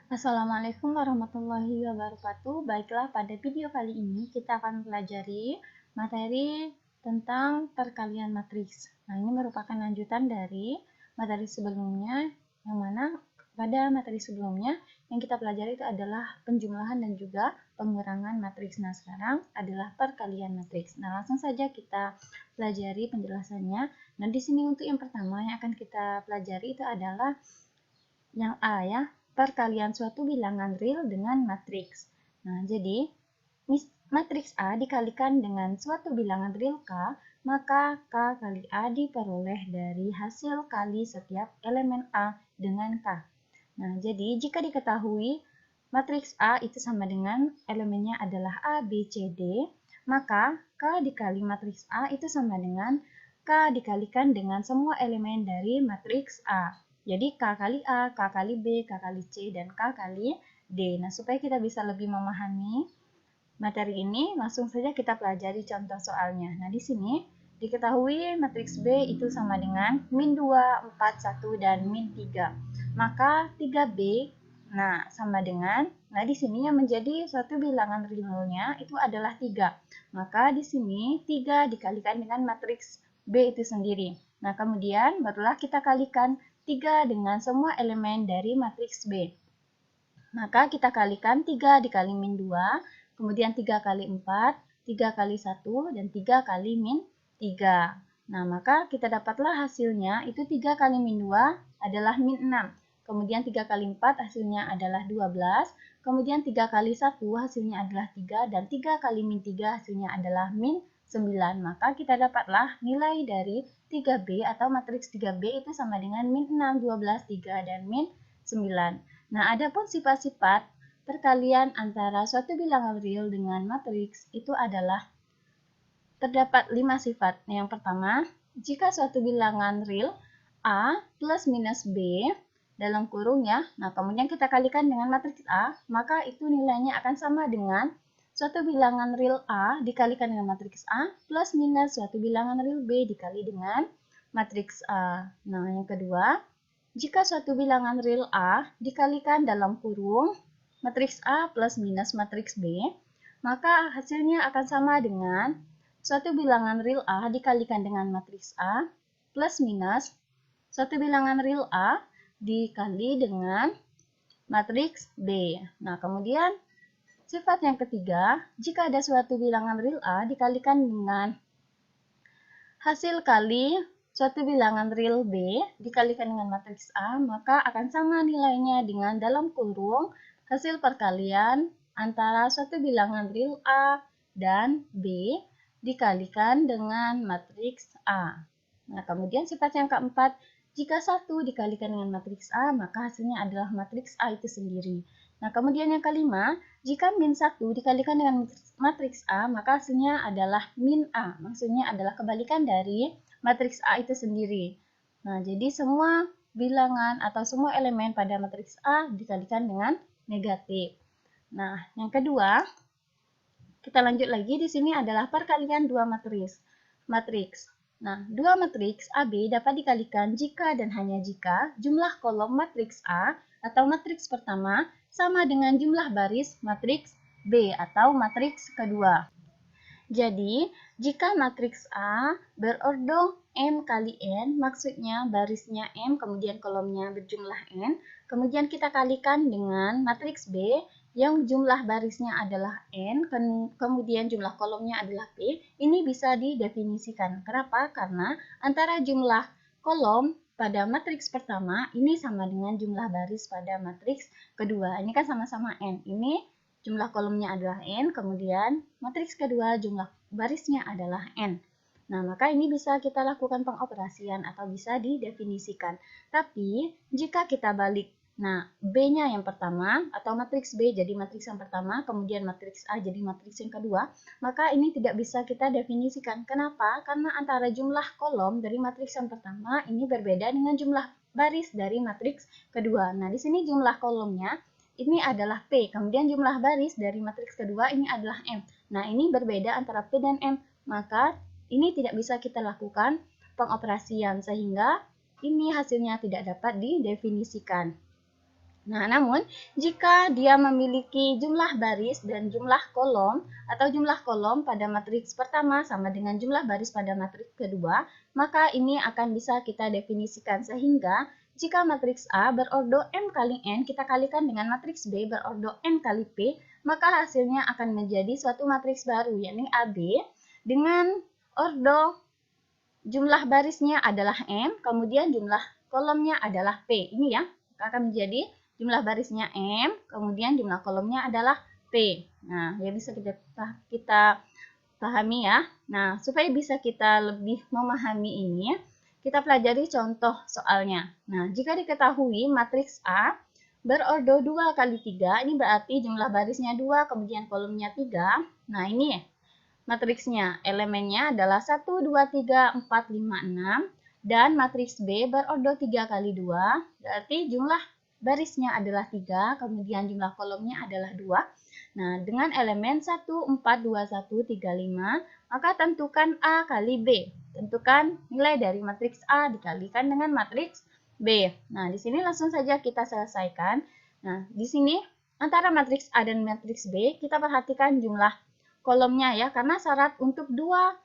Assalamualaikum warahmatullahi wabarakatuh. Baiklah, pada video kali ini kita akan pelajari materi tentang perkalian matriks. Nah, ini merupakan lanjutan dari materi sebelumnya, yang mana pada materi sebelumnya yang kita pelajari itu adalah penjumlahan dan juga pengurangan matriks. Nah, sekarang adalah perkalian matriks. Nah, langsung saja kita pelajari penjelasannya. Nah, di sini untuk yang pertama yang akan kita pelajari itu adalah yang A ya, perkalian suatu bilangan real dengan matriks. Nah, jadi matriks A dikalikan dengan suatu bilangan real K, maka K kali A diperoleh dari hasil kali setiap elemen A dengan K. Nah, jadi jika diketahui matriks A itu sama dengan elemennya adalah A, B, C, D, maka K dikali matriks A itu sama dengan K dikalikan dengan semua elemen dari matriks A. Jadi K kali A, K kali B, K kali C, dan K kali D. Nah, supaya kita bisa lebih memahami materi ini, langsung saja kita pelajari contoh soalnya. Nah, di sini diketahui matriks B itu sama dengan min 2, 4, 1, dan min 3. Maka 3B, nah, sama dengan, nah di sini yang menjadi suatu bilangan realnya itu adalah 3. Maka di sini 3 dikalikan dengan matriks B itu sendiri. Nah, kemudian barulah kita kalikan 3 dengan semua elemen dari matriks B. Maka kita kalikan 3 dikali min 2, kemudian 3 kali 4, 3 kali 1, dan 3 kali min 3. Nah, maka kita dapatlah hasilnya itu 3 kali min 2 adalah min 6. Kemudian 3 kali 4 hasilnya adalah 12. Kemudian 3 kali 1 hasilnya adalah 3. Dan 3 kali min 3 hasilnya adalah min 9. Maka kita dapatlah nilai dari 3B atau matriks 3B itu sama dengan min 6, 12, 3, dan min 9. Nah, adapun sifat-sifat perkalian antara suatu bilangan real dengan matriks itu adalah terdapat 5 sifat. Yang pertama, jika suatu bilangan real A plus minus B dalam kurung ya, nah kemudian kita kalikan dengan matriks A, maka itu nilainya akan sama dengan suatu bilangan real A dikalikan dengan matriks A plus minus suatu bilangan real B dikali dengan matriks A. Nah, yang kedua, jika suatu bilangan real A dikalikan dalam kurung matriks A plus minus matriks B, maka hasilnya akan sama dengan suatu bilangan real A dikalikan dengan matriks A plus minus suatu bilangan real A dikali dengan matriks B. Nah, kemudian sifat yang ketiga, jika ada suatu bilangan real A dikalikan dengan hasil kali suatu bilangan real B dikalikan dengan matriks A, maka akan sama nilainya dengan dalam kurung hasil perkalian antara suatu bilangan real A dan B dikalikan dengan matriks A. Nah, kemudian sifat yang keempat, jika 1 dikalikan dengan matriks A, maka hasilnya adalah matriks A itu sendiri. Nah, kemudian yang kelima, jika min 1 dikalikan dengan matriks A, maka hasilnya adalah min A. Maksudnya adalah kebalikan dari matriks A itu sendiri. Nah, jadi semua bilangan atau semua elemen pada matriks A dikalikan dengan negatif. Nah, yang kedua, kita lanjut lagi. Di sini adalah perkalian dua matriks. Nah, dua matriks AB dapat dikalikan jika dan hanya jika jumlah kolom matriks A atau matriks pertama sama dengan jumlah baris matriks B atau matriks kedua. Jadi, jika matriks A berordong M kali N, maksudnya barisnya M, kemudian kolomnya berjumlah N, kemudian kita kalikan dengan matriks B yang jumlah barisnya adalah N, kemudian jumlah kolomnya adalah P, ini bisa didefinisikan. Kenapa? Karena antara jumlah kolom pada matriks pertama ini sama dengan jumlah baris pada matriks kedua. Ini kan sama-sama N. Ini jumlah kolomnya adalah N, kemudian matriks kedua jumlah barisnya adalah N. Nah, maka ini bisa kita lakukan pengoperasian atau bisa didefinisikan. Tapi, jika kita balik, nah, B-nya yang pertama, atau matriks B jadi matriks yang pertama, kemudian matriks A jadi matriks yang kedua, maka ini tidak bisa kita definisikan. Kenapa? Karena antara jumlah kolom dari matriks yang pertama ini berbeda dengan jumlah baris dari matriks kedua. Nah, di sini jumlah kolomnya ini adalah P, kemudian jumlah baris dari matriks kedua ini adalah M. Nah, ini berbeda antara P dan M, maka ini tidak bisa kita lakukan pengoperasian, sehingga ini hasilnya tidak dapat didefinisikan. Nah, namun jika dia memiliki jumlah baris dan jumlah kolom atau jumlah kolom pada matriks pertama sama dengan jumlah baris pada matriks kedua, maka ini akan bisa kita definisikan sehingga jika matriks A berordo M kali N kita kalikan dengan matriks B berordo N kali P, maka hasilnya akan menjadi suatu matriks baru, yakni AB dengan ordo jumlah barisnya adalah M, kemudian jumlah kolomnya adalah P. Ini ya, akan menjadi jumlah barisnya M, kemudian jumlah kolomnya adalah P. Nah, ya bisa kita pahami ya. Nah, supaya bisa kita lebih memahami ini, kita pelajari contoh soalnya. Nah, jika diketahui matriks A berordo 2 kali 3, ini berarti jumlah barisnya 2, kemudian kolomnya 3. Nah, ini matriksnya, elemennya adalah 1, 2, 3, 4, 5, 6. Dan matriks B berordo 3 kali 2, berarti jumlah barisnya adalah 3, kemudian jumlah kolomnya adalah 2. Nah, dengan elemen 1, 4, 2, 1, 3, 5, maka tentukan A kali B. Tentukan nilai dari matriks A dikalikan dengan matriks B. Nah, di sini langsung saja kita selesaikan. Nah, di sini antara matriks A dan matriks B, kita perhatikan jumlah kolomnya ya, karena syarat untuk dua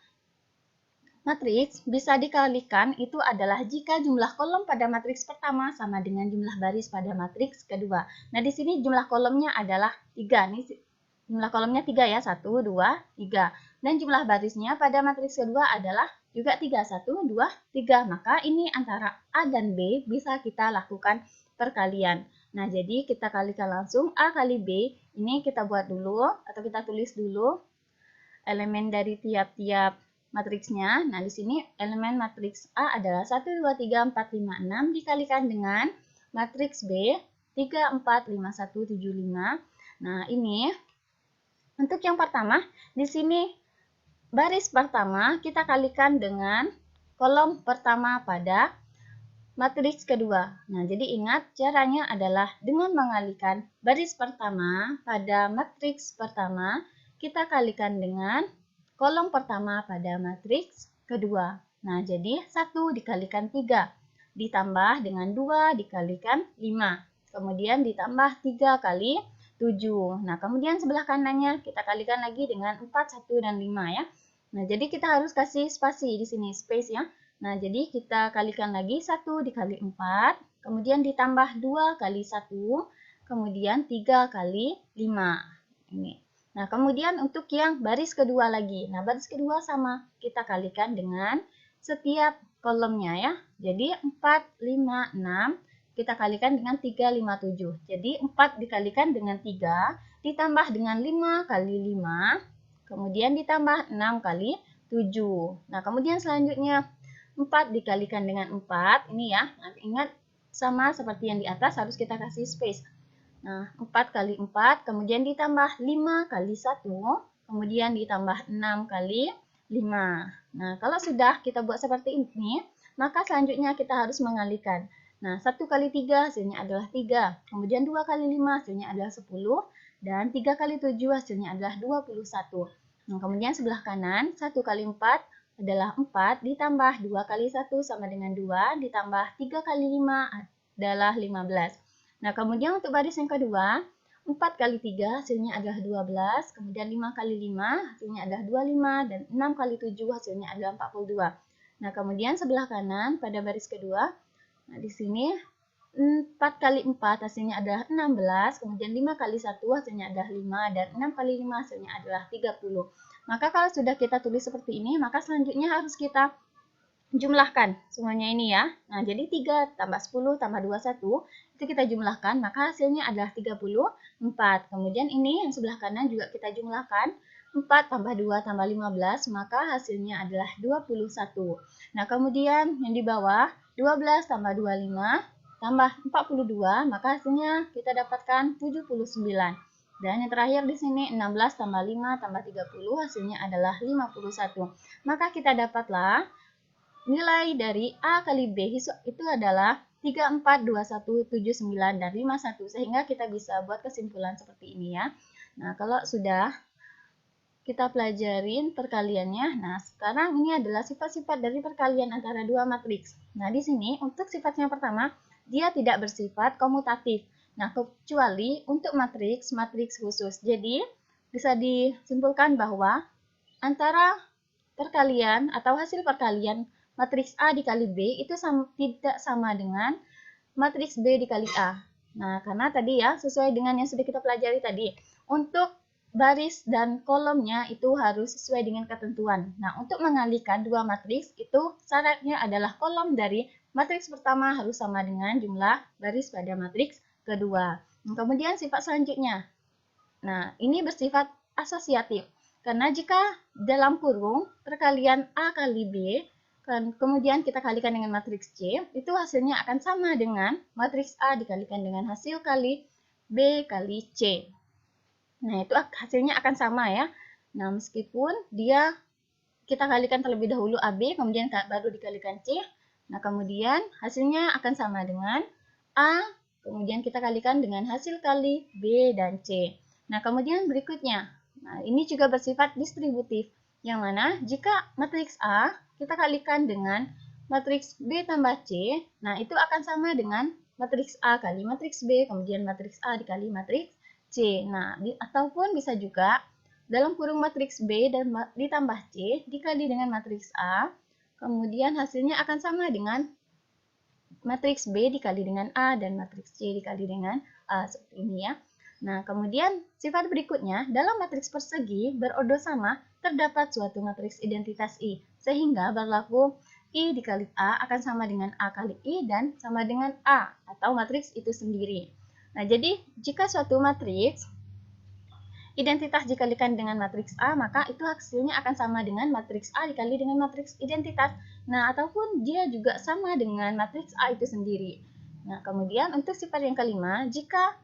matriks bisa dikalikan itu adalah jika jumlah kolom pada matriks pertama sama dengan jumlah baris pada matriks kedua. Nah, di sini jumlah kolomnya adalah 3. Nih, jumlah kolomnya 3 ya, 1, 2, 3. Dan jumlah barisnya pada matriks kedua adalah juga 3, 1, 2, 3. Maka ini antara A dan B bisa kita lakukan perkalian. Nah, jadi kita kalikan langsung A kali B. Ini kita buat dulu atau kita tulis dulu elemen dari tiap-tiap matriksnya. Nah, di sini elemen matriks A adalah 1, 2, 3, 4, 5, 6 dikalikan dengan matriks B 3, 4, 5, 1, 7, 5. Nah, ini untuk yang pertama, di sini baris pertama kita kalikan dengan kolom pertama pada matriks kedua. Nah, jadi ingat caranya adalah dengan mengalihkan baris pertama pada matriks pertama, kita kalikan dengan kolom pertama pada matriks kedua. Nah, jadi 1 dikalikan 3, ditambah dengan 2 dikalikan 5. Kemudian ditambah 3 kali 7. Nah, kemudian sebelah kanannya kita kalikan lagi dengan 4, 1, dan 5 ya. Nah, jadi kita harus kasih spasi di sini, space ya. Nah, jadi kita kalikan lagi 1 dikali 4, kemudian ditambah 2 kali 1, kemudian 3 kali 5. Ini. Nah, kemudian untuk yang baris kedua lagi. Nah, baris kedua sama. Kita kalikan dengan setiap kolomnya ya. Jadi 4, 5, 6. Kita kalikan dengan 3, 5, 7. Jadi 4 dikalikan dengan 3, ditambah dengan 5 kali 5, kemudian ditambah 6 kali 7. Nah, kemudian selanjutnya 4 dikalikan dengan 4. Ini ya, ingat sama seperti yang di atas harus kita kasih space. Nah, 4 kali 4, kemudian ditambah 5 kali 1, kemudian ditambah 6 kali 5. Nah, kalau sudah kita buat seperti ini, maka selanjutnya kita harus mengalihkan. Nah, 1 kali 3 hasilnya adalah 3, kemudian 2 kali 5 hasilnya adalah 10, dan 3 kali 7 hasilnya adalah 21. Nah, kemudian sebelah kanan, 1 kali 4 adalah 4, ditambah 2 kali 1 sama dengan 2, ditambah 3 kali 5 adalah 15. Nah, kemudian untuk baris yang kedua, 4 kali 3 hasilnya adalah 12, kemudian 5 kali 5 hasilnya adalah 25, dan 6 kali 7 hasilnya adalah 42. Nah, kemudian sebelah kanan pada baris kedua, nah di sini 4 kali 4 hasilnya adalah 16, kemudian 5 kali 1 hasilnya adalah 5, dan 6 kali 5 hasilnya adalah 30. Maka kalau sudah kita tulis seperti ini, maka selanjutnya harus kita jumlahkan semuanya ini ya. Nah, jadi 3 tambah 10 tambah 21 itu kita jumlahkan, maka hasilnya adalah 34. Kemudian ini yang sebelah kanan juga kita jumlahkan, 4 tambah 2 tambah 15, maka hasilnya adalah 21. Nah, kemudian yang di bawah 12 tambah 25 tambah 42, maka hasilnya kita dapatkan 79. Dan yang terakhir di sini 16 tambah 5 tambah 30 hasilnya adalah 51. Maka kita dapatlah nilai dari A kali B itu adalah 3, 4, 2, 1, 7, 9, dan 5, 1. Sehingga kita bisa buat kesimpulan seperti ini ya. Nah, kalau sudah kita pelajarin perkaliannya. Nah, sekarang ini adalah sifat-sifat dari perkalian antara dua matriks. Nah, di sini untuk sifat yang pertama, dia tidak bersifat komutatif. Nah, kecuali untuk matriks khusus. Jadi, bisa disimpulkan bahwa antara perkalian atau hasil perkalian matriks A dikali B itu tidak sama dengan matriks B dikali A. Nah, karena tadi ya, sesuai dengan yang sudah kita pelajari tadi, untuk baris dan kolomnya itu harus sesuai dengan ketentuan. Nah, untuk mengalihkan dua matriks itu syaratnya adalah kolom dari matriks pertama harus sama dengan jumlah baris pada matriks kedua. Kemudian sifat selanjutnya. Nah, ini bersifat asosiatif. Karena jika dalam kurung perkalian A kali B, kemudian kita kalikan dengan matriks C, itu hasilnya akan sama dengan matriks A dikalikan dengan hasil kali B kali C. Nah, itu hasilnya akan sama ya. Nah, meskipun kita kalikan terlebih dahulu AB, kemudian baru dikalikan C. Nah, kemudian hasilnya akan sama dengan A, kemudian kita kalikan dengan hasil kali B dan C. Nah, kemudian berikutnya. Nah, ini juga bersifat distributif. Yang mana jika matriks A kita kalikan dengan matriks B tambah C, nah itu akan sama dengan matriks A kali matriks B, kemudian matriks A dikali matriks C. Nah, ataupun bisa juga dalam kurung matriks B dan ditambah C dikali dengan matriks A, kemudian hasilnya akan sama dengan matriks B dikali dengan A dan matriks C dikali dengan A, seperti ini ya. Nah, kemudian sifat berikutnya, dalam matriks persegi berodo sama terdapat suatu matriks identitas I, sehingga berlaku I dikali A akan sama dengan A kali I dan sama dengan A, atau matriks itu sendiri. Nah, jadi jika suatu matriks identitas dikalikan dengan matriks A, maka itu hasilnya akan sama dengan matriks A dikali dengan matriks identitas. Nah, ataupun dia juga sama dengan matriks A itu sendiri. Nah, kemudian untuk sifat yang kelima, jika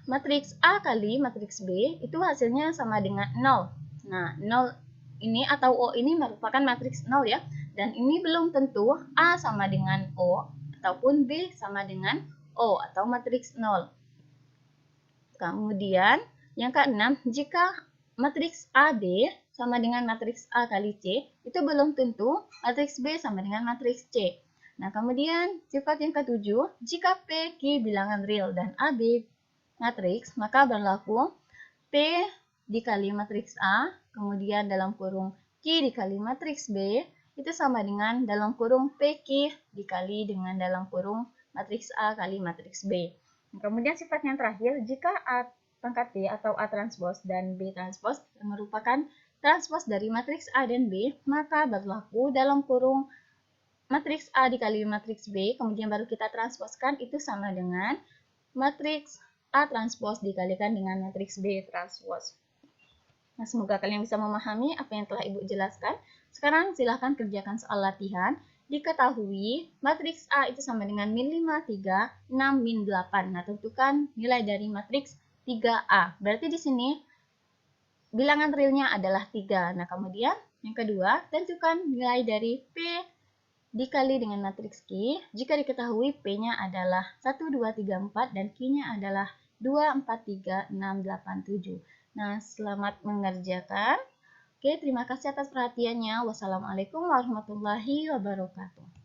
matriks A kali matriks B itu hasilnya sama dengan 0. Nah, 0 ini atau O ini merupakan matriks 0 ya. Dan ini belum tentu A sama dengan O ataupun B sama dengan O atau matriks 0. Kemudian yang keenam, jika matriks AB sama dengan matriks A kali C, itu belum tentu matriks B sama dengan matriks C. Nah, kemudian sifat yang ketujuh, jika P Q bilangan real dan AB matriks, maka berlaku P dikali matriks A, kemudian dalam kurung Q dikali matriks B, itu sama dengan dalam kurung PQ dikali dengan dalam kurung matriks A kali matriks B. Kemudian sifat yang terakhir, jika A pangkat B atau A transpos dan B transpos yang merupakan transpos dari matriks A dan B, maka berlaku dalam kurung matriks A dikali matriks B, kemudian baru kita transposkan, itu sama dengan matriks A transpos dikalikan dengan matriks B transpos. Nah, semoga kalian bisa memahami apa yang telah Ibu jelaskan. Sekarang silahkan kerjakan soal latihan. Diketahui matriks A itu sama dengan min 5, 3, 6, min 8. Nah, tentukan nilai dari matriks 3A. Berarti di sini bilangan realnya adalah 3. Nah, kemudian yang kedua, tentukan nilai dari P dikali dengan matriks Q. Jika diketahui P-nya adalah 1, 2, 3, 4 dan Q-nya adalah 2, 4, 3, 6, 8, 7. Nah, selamat mengerjakan. Oke, terima kasih atas perhatiannya. Wassalamualaikum warahmatullahi wabarakatuh.